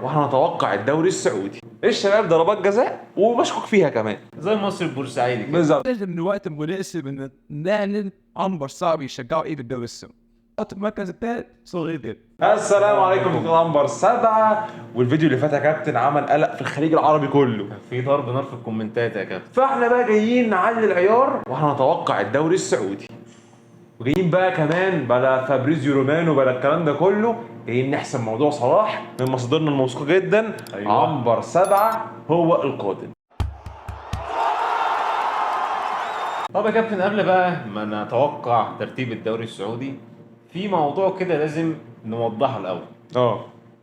واحنا نتوقع الدوري السعودي. الشباب ضربات جزاء وبشكك فيها كمان زي مصر البورسعيدي كده. بالظبط. لازم الوقت المناسب ان نعلن عنبر صعب يشجعوا ايه بالدوري السعودي. المركز الثالث صغير جدا. السلام عليكم في نمبر 7. والفيديو اللي فات يا كابتن عمل قلق في الخليج العربي كله، في ضرب نار في الكومنتات يا كابتن. فاحنا بقى جايين نعلي العيار واحنا نتوقع الدوري السعودي، وجايين بقى كمان بلا فابريزيو رومانو بلا الكلام ده كله، جايين نحسم موضوع صلاح من مصادرنا الموثوقه جدا. أيوة. عنبر 7 هو القادم. طب يا كابتن، قبل بقى ما نتوقع ترتيب الدوري السعودي، في موضوع كده لازم نوضحه الاول.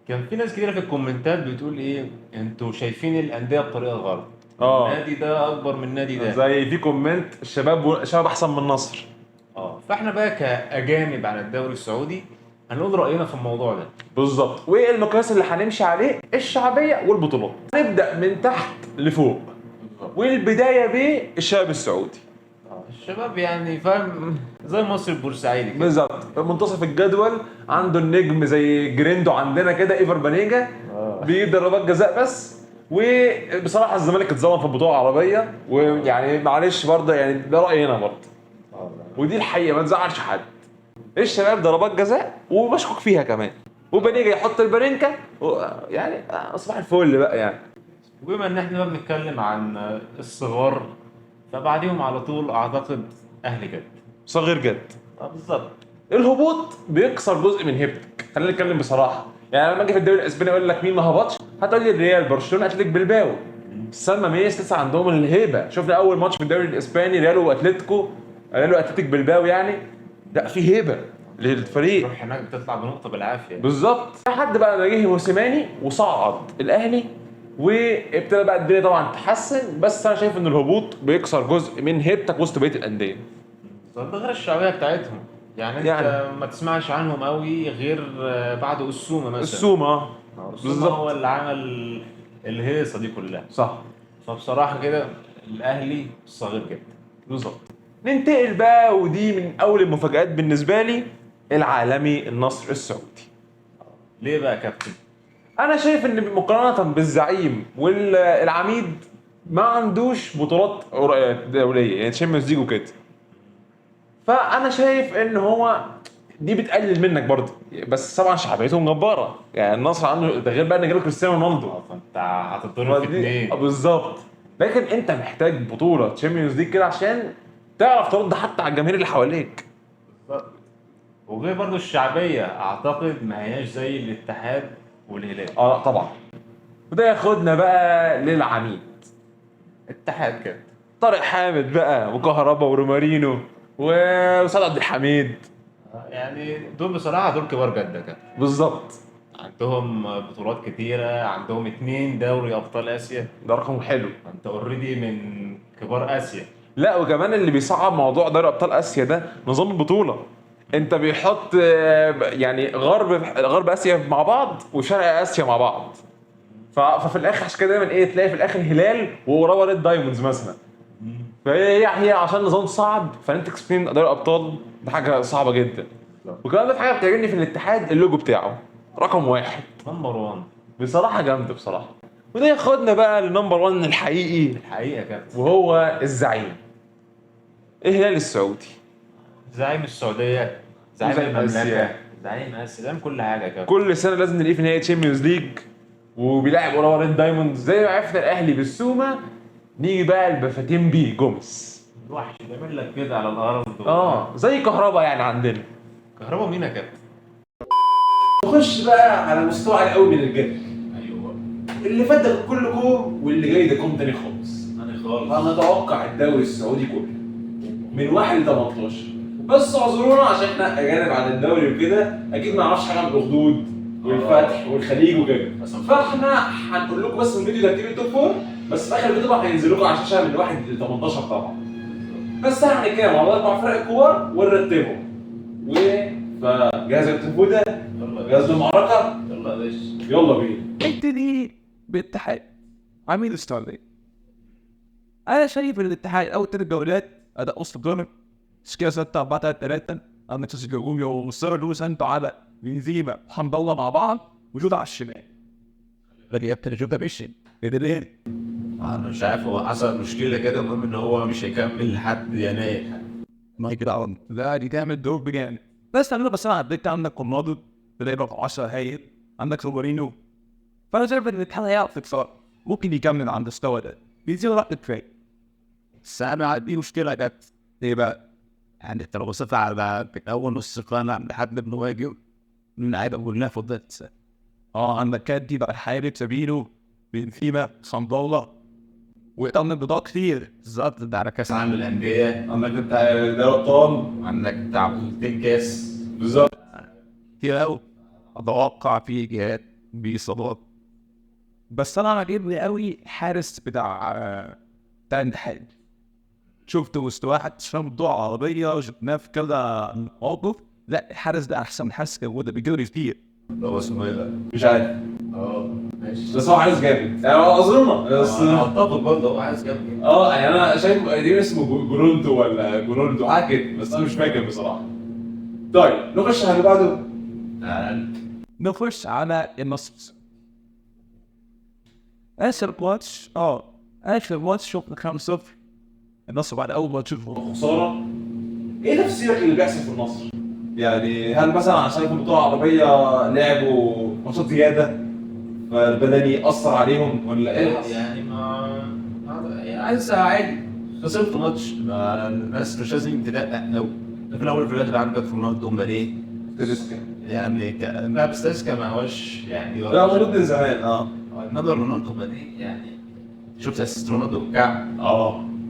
كان في ناس كتير في الكومنتات بتقول ايه، انتوا شايفين الانديه بطريقه غلط. النادي ده اكبر من النادي ده. زي في كومنت الشباب احسن من النصر. فاحنا بقى كاجانب على الدوري السعودي هنقول راينا في الموضوع ده. بالظبط. والمقياس اللي هنمشي عليه الشعبيه والبطولات. نبدا من تحت لفوق، والبدايه بالشباب السعودي. الشباب يعني فاهم زي مصر البورسعيدي كده. بالظبط. منتصف الجدول عنده النجم زي جريندو عندنا كده، ايفر بانيجا بيجيب ضربات جزاء بس. وبصراحه الزمالك اتظلم في البطوله العربيه، ويعني معلش برضه يعني ده رايي انا برضه، ودي الحقيقه ما تزعلش حد. الشباب ضربات جزاء وبشكك فيها كمان، وبانيجا يحط البرينكا يعني اصبح الفل بقى يعني. وبما ان احنا بقى بنتكلم عن الصغار، فبعديهم على طول اعتقد اهلي جد. صغير جد. بالظبط. الهبوط بيكسر جزء من هيبتك، خلينا نتكلم بصراحه. يعني لما اجي في الدوري الاسباني اقول لك مين ما هبطش، هتقول لي الريال، برشلونه، اتلتيك بلباو. سان ميس لسه عندهم الهيبه. شفنا اول ماتش في الدوري الاسباني ريال واتلتيكو، ريال واتلتيك بلباو يعني، لا في هيبه للفريق. تروح هناك بتطلع بنقطه بالعافيه. بالظبط. لحد بقى ما جه موسيماني وصعد الاهلي، وابتدى بقى الدنيا طبعا تتحسن. بس انا شايف ان الهبوط بيكسر جزء من هيبتك وسط بقيه الانديه. ده غير الشعبيه بتاعتهم. يعني انت يعني ما تسمعش عنهم قوي غير بعد اسومه مثلا. السومه اسومه هو اللي عمل الهيصه دي كلها. صح. فبصراحه كده الاهلي صغير جدا. بالظبط. ننتقل بقى، ودي من اول المفاجآت بالنسبه لي، العالمي النصر السعودي. ليه بقى يا كابتن؟ انا شايف ان مقارنه بالزعيم والعميد ما عندوش بطولات دوليه، يعني تشامبيونز ليج وكده. فانا شايف ان هو دي بتقلل منك برضه، بس طبعا شعبيتهم جباره. يعني النصر عنده ده، غير بقى ان جاله كريستيانو رونالدو. فانت هتضرب في اتنين. بالظبط. لكن انت محتاج بطوله تشامبيونز ليج كده عشان تعرف ترد حتى على الجماهير اللي حواليك. وغير برضو الشعبية اعتقد ما هياش زي الاتحاد والهلال. لا طبعا. وده ياخدنا بقى للعميد اتحاد كده. طارق حامد بقى، وكهربا، ورومارينو، وسعد عبد الحميد. يعني دول بصراحة دول كبار جدا كده. بالظبط. عندهم بطولات كتيرة، عندهم 2 دوري ابطال اسيا. ده رقم حلو. انت اوريدي من كبار اسيا. لا وكمان اللي بيصعب موضوع دوري ابطال اسيا ده نظام البطوله. انت بيحط يعني غرب اسيا مع بعض وشرق اسيا مع بعض. ففي الاخر عشان كده دايما ايه، تلاقي في الاخر هلال ووراه ريد دايموندز مثلا. فهي عشان نظام صعب، فانت تكسبين دوري ابطال ده حاجه صعبه جدا. وكمان ده في حاجه بتعجبني في الاتحاد، اللوجو بتاعه رقم 1 نمبر 1 بصراحه جامده بصراحه. وده ياخدنا بقى لنمبر 1 الحقيقي، الحقيقة كابتن، وهو الزعيم الهلال السعودي. زعيم السعودية، زعيم زعيم المملكة، آسيا. زعيم اسيا، زعيم كل حاجة يا كابتن. كل سنه لازم نلاقيه في نهائي تشامبيونز ليج، وبيلاعب وراه ريد دايموندز زي ما عرفنا الاهلي بالسومه. نيجي بقى لبفاتيمبي جوميز. الوحش بيعمل لك كده على الارض. زي كهربا يعني عندنا. كهربا مين يا كابتن؟ نخش بقى على مستوى عالي قوي من الجد. ايوه. اللي فات ده كله كوم، واللي جاي ده كوم تاني خالص. انا اتوقع الدوري السعودي كله من 1 ل 18. بس اعذرونا عشان احنا اجانب عن الدوري وكده، اكيد ما نعرفش حاجه عن الاخدود والفتح والخليج وكده. فاحنا هنقول لكم بس من فيديو ترتيب التوب 4، بس في اخر الفيديو طبعا هينزل لكم على الشاشه من 1 ل 18 طبعا. بس احنا هنتكلم على 4 فرق الكبار ونرتبهم. فجاهز التوب ده؟ جاهز للمعركه؟ يلا يا باشا. يلا بينا. نبتدي بالاتحاد عميد السعودية. انا شايف ان الاتحاد اول 3 جولات اداء وسط ضرب، تشكيله 6-4-3-3. انا تشجعوني ومصر لوس انتوا على بنزيما وحمد الله مع بعض وجود على الشمال. لكن يبتدي شوف ده مشي ليه؟ انا مش عارف، هو حصل مشكله كده، المهم ان هو مش هيكمل لحد يناير. ما يقدر لا دي تعمل دور بجانب. بس انا عديت عندك كونادو بتبقى في 10 هايل، عندك سوبرينو، فانا شايف ان الاتحاد هيعرف يكسر، ممكن يكمل عند المستوى ده بيصير وقت كفايه. بس انا عندي مشكله جت ايه بقى؟ يعني انت لو بصيت على اول نص قناه لحد المواجب من لعيبه كلها فضلت عندك كادي بقى حارب سبيلو بنفيما صندوله وطمن بضاعة كتير بالظبط. انت على كاس عامل الانديه، عندك بتاع دوري الابطال، عندك بتاع بطولتين كاس. بالظبط. كتير قوي اتوقع فيه جهات بيصابات. بس انا عاجبني قوي حارس بتاع الاتحاد، شفت مستواه شاف ضوء عربيه شفناه في كذا موقف. لا الحارس ده احسن من حارس كان وده بيجري كتير. هو اسمه ايه ده؟ مش عارف ماشي. بس هو عايز جامد يعني اظن بس انا اتفق برضه، هو عايز جنب. يعني انا شايف تقريبا اسمه جولونتو ولا جولوندو حاجه كده، بس انا مش فاكر بصراحه. طيب نخش على اللي بعده. نخش على النصر. اخر ماتش شفنا 5-0 النصر بعد اول ماتش خساره. ايه تفسيرك اللي بيحصل في النصر؟ يعني هل مثلا عشان في البطوله العربيه لعبوا ماتشات زياده فالبدني اثر عليهم ولا ايه؟ يعني يعني عايز عادي، خسرت ماتش، الناس مش لازم تدقق قوي. في الاول وفي الاخر عندك رونالدو امباليه تريسكا يعني لا بس تريسكا ما هوش يعني لا موجود من زمان. انما رونالدو امباليه يعني شفت اسيست رونالدو بالكعب.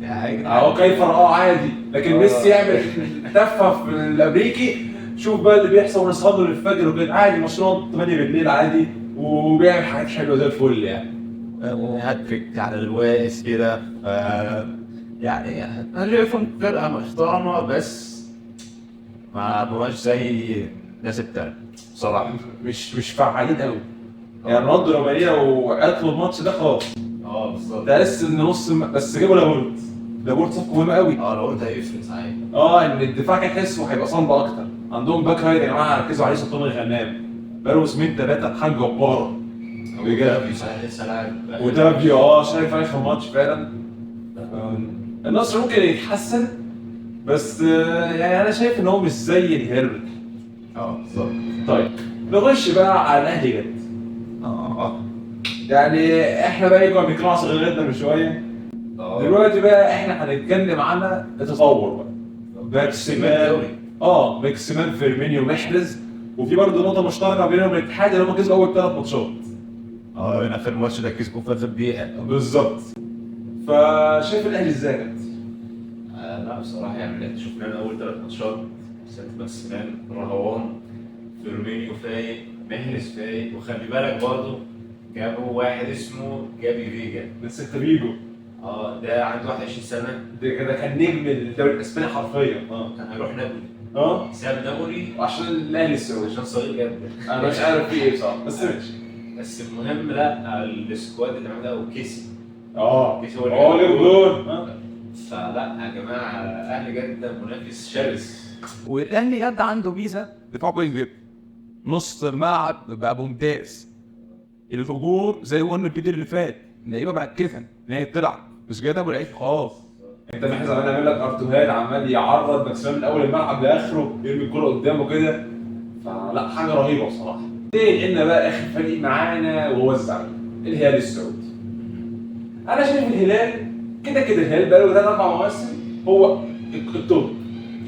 يعني هو كيفر عادي، لكن ميسي يعمل تفه في الامريكي. شوف بقى اللي بيحصل ونصحى للفجر وكده عادي، ماتشات 8 بالليل عادي، وبيعمل حاجات حلوه زي الفل يعني. هاتفك على الواقف كده. يعني انا شايفهم فرقه محترمه بس ما بقاش زي الناس التانية بصراحه. مش فعالين قوي يعني. رونالدو رومانيا وقتلوا الماتش ده خالص. بالظبط. ده لسه ان نص بس جابوا لابورت صفقه مهمه قوي. لو انت هيفرق صحيح. ان الدفاع كان تحسه هيبقى صلب اكتر. عندهم باك رايت يا جماعه ركزوا عليه، سلطان الغنام بقاله اسمين ثلاثه حاجه جباره بجد. لسه لاعب وتابيو شايف اخر ماتش فعلا. النصر ممكن يتحسن بس يعني انا شايف ان هو مش زي الهلال. بالظبط. طيب نخش بقى على الاهلي جد. يعني احنا بقى كنا بنتكلم على صغيرتنا من شويه. دلوقتي بقى احنا هنتكلم على التطور بقى. ماكسيمان فيرمينيو محرز، وفي برضه نقطه مشتركه بينهم الاتحاد اللي هم كسبوا اول 3 ماتشات. اخر ماتش ده كسبوا في اخر دقيقه بالظبط. فشايف الاهلي ازاي كده؟ لا بصراحه يعني شفنا اول 3 ماتشات ماكسيمان، رهوان، فيرمينيو فايق، محرز فايق، وخلي بالك برضه جابوا واحد اسمه جابي فيجا. بس انت بيجو ده عنده 21 سنه، ده كان نجم الدوري الاسباني حرفيا. كان هيروح نابولي. ساب نابولي عشان الاهلي السعودي، عشان صغير جدا. انا مش عارف فيه ايه بصراحه بس ماشي. بس المهم لا السكواد اللي عملها وكيسي. كيسي هو اللي جول. فلا يا جماعه اهلي جده منافس شرس. والاهلي جد عنده ميزه دفاع بينجر، نص الملعب بقى ممتاز. الهجوم زي ما قلنا الفيديو اللي فات اللعيبه بقت كده ان هي بتلعب مش جايه ابو لعيب خلاص. انت محرز عمال يعمل لك ارتوهات، عمال يعرض ماكسيمان من اول الملعب لاخره، يرمي الكوره قدامه كده. فلا حاجه رهيبه بصراحه. لان بقى اخر فريق معانا وهو الزمالك الهلال السعودي. انا شايف الهلال كده الهلال بقى له 3 4 مواسم هو التوب،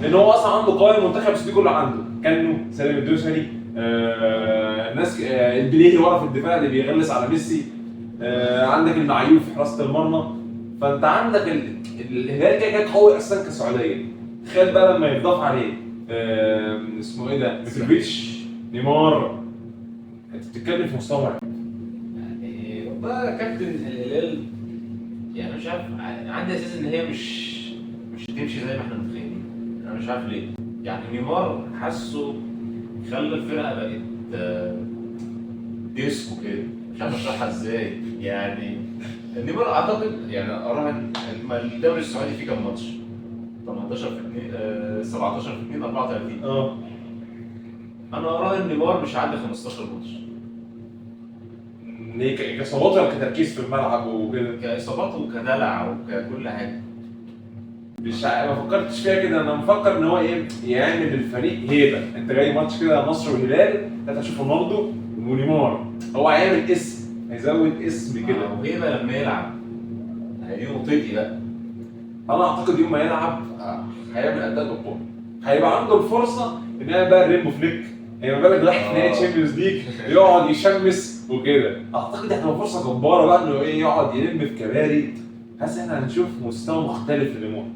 لان هو اصلا عنده قائم منتخب السعودي كله عنده. كانه سالم الدوسري، الناس البليهي ورا في الدفاع اللي بيغلس على ميسي، عندك المعيوف في حراسه المرمى. فانت عندك الهلال كده قوي اساسا كسعوديه. تخيل بقى لما يضاف عليه اسمه ايه ده، متروفيتش، نيمار، انت بتتكلم في مستوى مرعب. يعني والله كابتن الهلال يعني مش عارف، عندي اساس ان هي مش هتمشي زي ما احنا متخيلين. انا مش عارف ليه. يعني نيمار حاسه خلى الفرقه بقت ديسكو كده، مش عارف اشرحها ازاي. يعني نيمار اعتقد يعني اراهن الدوري السعودي فيه كام ماتش؟ 18 في 2 17 في 2 34. انا اراهن نيمار مش عدى 15 ماتش. ليه كاصابات ولا كتركيز في الملعب وكده؟ كاصابات وكدلع وككل حاجه. مش ما فكرتش فيها كده، انا مفكر ان هو ايه يعمل للفريق هيبه. انت جاي ماتش كده النصر والهلال، انت هتشوف رونالدو ونيمار، هو هيعمل اسم، هيزود اسم كده. وهيبه لما يلعب هي دي نقطتي بقى. انا اعتقد يوم ما يلعب هيعمل اداء جبار، هيبقى عنده الفرصه ان هي بقى الريمبو فليك، ما بالك رايح نهائي تشامبيونز ليج يقعد يشمس وكده. اعتقد هتبقى فرصه جباره بقى انه ايه يقعد يلم في كباري. حاسس احنا هنشوف مستوى مختلف لليمون.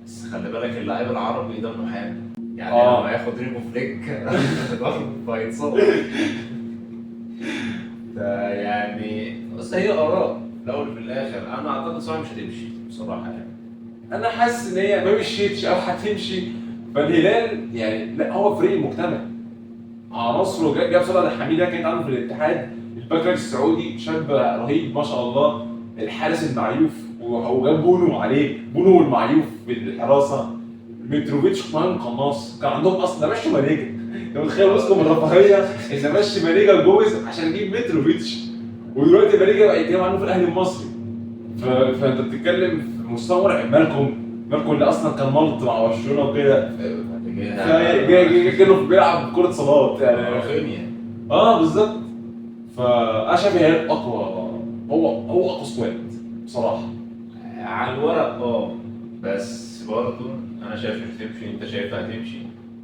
بس خلي بالك اللاعب العربي ده انه حامل، يعني لما ياخد ريمو فليك فهيتصاب. ده يعني بس هي اراء في الاول وفي الاخر. انا اعتقد صراحه مش هتمشي بصراحه يعني. انا حاسس ان هي ما مشيتش او هتمشي. فالهلال يعني لا هو فريق مكتمل، عناصره جاب صلاح الحميده كانت عنده في الاتحاد، الباك السعودي شاب رهيب ما شاء الله، الحارس المعيوف وجاب بونو عليه، بونو والمعيوف بالحراسه، متروفيتش كمان قناص. كان عندهم اصلا مشوا مانيجا، انت متخيل وسطهم الرفاهيه ان مشي مانيجا جوز عشان يجيب متروفيتش، ودلوقتي مانيجا بقى يتكلم عنه في الاهلي المصري. فانت بتتكلم في مستوى مرعب. مالكم اللي اصلا كان ملط مع برشلونه وكده، جاي كانوا بيلعب كره صالات يعني. بالظبط. فانا شايف الهلال اقوى، هو اقوى سكواد بصراحه على الورق. بس برضه انا شايف مش هتمشي. انت شايفها هتمشي؟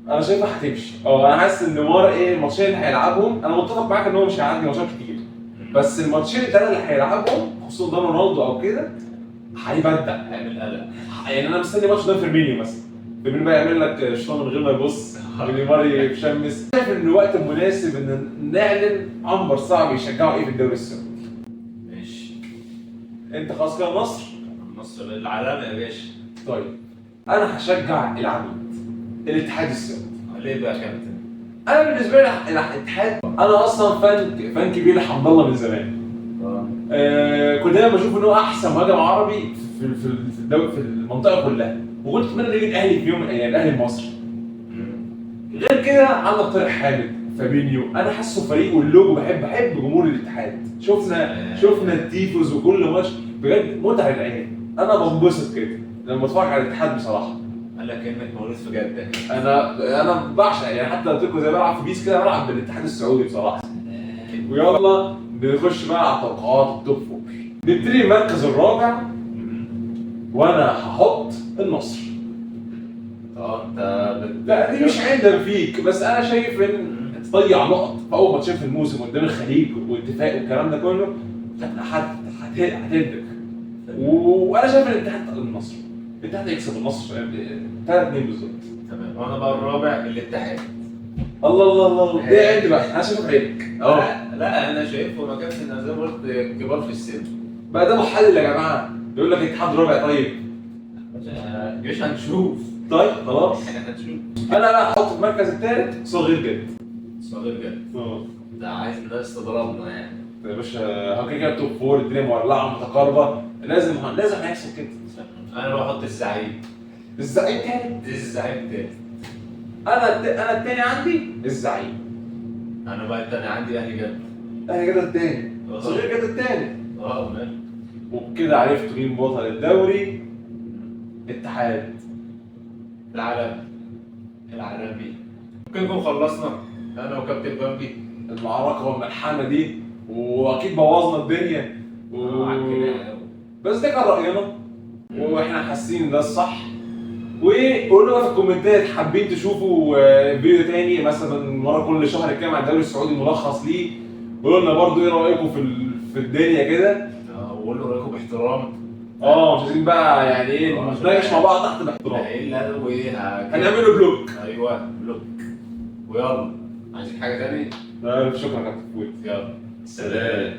انا شايفها هتمشي. انا حاسس ان نيمار الماتشين اللي هيلعبهم، انا متفق معاك ان هو مش هيعدي ماتشات كتير، بس الماتشين الثلاثه اللي هيلعبهم خصوصا قدام رونالدو او كده هيبدع، هيعمل قلق. يعني انا مستني ماتش قدام فيرمينيو مثلا، فيرمينيو بقى يعمل لك شوطه من غير ما يبص، نيمار يشمس. شايف ان الوقت المناسب ان نعلن عنبر صعب يشجعوا ايه في الدوري السعودي. ماشي. انت خلاص كده مصر العلامه يا باشا. طيب انا هشجع العميد الاتحاد السعودي. ليه بقى يا كابتن؟ انا بالنسبه لي الاتحاد، انا اصلا فان كبير لحمد الله من زمان. كنت دايما بشوف ان هو احسن مهاجم عربي في المنطقه كلها، وكنت اتمنى يجي الاهلي في يوم من الايام، الاهلي المصري. غير كده عندك طارق حامد، فابينيو، انا حاسه فريق واللوجو. بحب جمهور الاتحاد. شفنا التيفوز وكل ماتش بجد متعه للعين. انا بنبسط كده لما بتفرج على الاتحاد بصراحه. قال لك انك مولود في جده. انا بعشق يعني، حتى لو تكون زي بلعب في بيس كده بلعب بالاتحاد السعودي بصراحه. ويلا نخش بقى على توقعات التوب فور. نبتدي المركز الرابع وانا هحط النصر. لا دي مش عندنا فيك، بس انا شايف ان تضيع نقط في اول ماتشين في الموسم قدام الخليج واتفاق والكلام ده كله هتهدك. وانا شايف ان الاتحاد النصر، الاتحاد هيكسب النصر 3-2 بالظبط. تمام. وانا بقى الرابع الاتحاد. الله دي عندي بقى، انا شايفه عينك. لا انا شايفه ما كانش زي ما قلت كبار في السن بقى. ده محلل يا جماعه يقول لك الاتحاد رابع. طيب مش هنشوف. طيب خلاص هنشوف. انا بقى هحط في المركز الثالث صغير جدا. صغير جدا. ده عايز الناس تضربنا يعني يا باشا. هو كده توب فور، الدنيا مولعه متقاربه، لازم هيحصل كده. انا بحط الزعيم ثالث. الزعيم ثالث. انا الثاني عندي الزعيم. انا بقى الثاني عندي اهلي جده. اهلي جده الثاني، صغير جده الثاني. ماشي. وبكده عرفت مين بطل الدوري. اتحاد العالمي. ممكن نكون خلصنا انا وكابتن بامبي المعركه والملحمه دي، واكيد بوظنا الدنيا بس ده كان راينا واحنا حاسين ده الصح. وقولوا لنا في الكومنتات حابين تشوفوا فيديو تاني مثلا مره كل شهر نتكلم عن الدوري السعودي ملخص ليه. قولوا لنا برضو ايه رايكم في الدنيا كده. وقولوا رايكم باحترام. مش عايزين بقى يعني ايه نتناقش مع بعض تحت باحترام. هنعمله بلوك. ايوه بلوك. ويلا عايزين حاجه تاني؟ لا شكرا يا كابتن. يلا سلام.